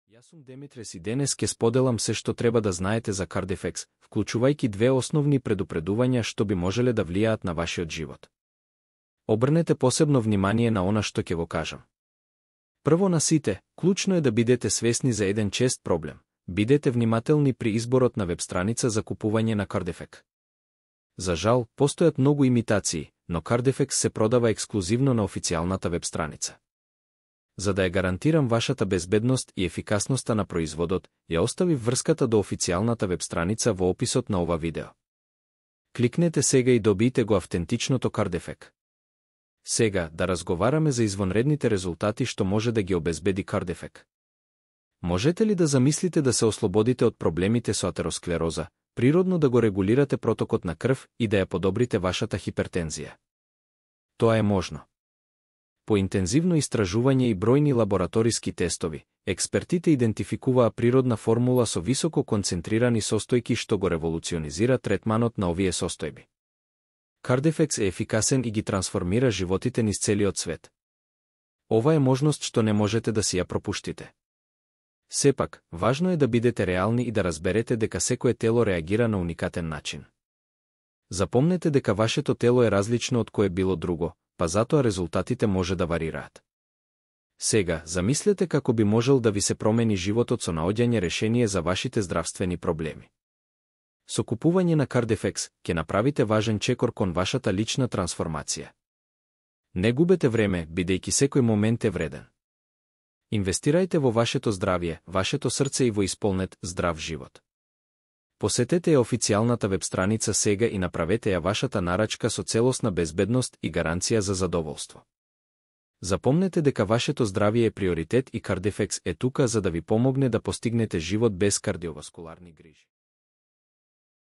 Јас сум Демитрес и денес ќе споделам се што треба да знаете за Cardifex, вклучувајќи две основни предупредувања што би можеле да влијаат на вашиот живот. Обрнете посебно внимание на она што ќе го кажам. Прво на сите, клучно е да бидете свесни за еден чест проблем. Бидете внимателни при изборот на веб страница за купување на Cardifex. За жал, постојат многу имитации, но Cardifex се продава ексклузивно на официјалната веб страница. За да ја гарантирам вашата безбедност и ефикасноста на производот, ја оставив врската до официјалната веб страница во описот на ова видео. Кликнете сега и добиете го автентичното Cardifex. Сега да разговараме за извонредните резултати што може да ги обезбеди Cardifex. Можете ли да замислите да се ослободите од проблемите со атеросклероза, природно да го регулирате протокот на крв и да ја подобрите вашата хипертензија? Тоа е можно. По интензивно истражување и бројни лабораториски тестови, експертите идентификуваа природна формула со високо концентрирани состојки што го револуционизира третманот на овие состојби. Cardifex е ефикасен и ги трансформира животите низ целиот свет. Ова е можност што не можете да си ја пропуштите. Сепак, важно е да бидете реални и да разберете дека секое тело реагира на уникатен начин. Запомнете дека вашето тело е различно од кое било друго, па затоа резултатите може да варираат. Сега, замислете како би можел да ви се промени животот со наоѓање решение за вашите здравствени проблеми. Со купување на Cardifex ќе направите важен чекор кон вашата лична трансформација. Не губете време, бидејќи секој момент е вреден. Инвестирајте во вашето здравје, вашето срце и во исполнет здрав живот. Посетете ја официјалната веб страница сега и направете ја вашата нарачка со целосна безбедност и гаранција за задоволство. Запомнете дека вашето здравје е приоритет и Cardifex е тука за да ви помогне да постигнете живот без кардиоваскуларни грижи.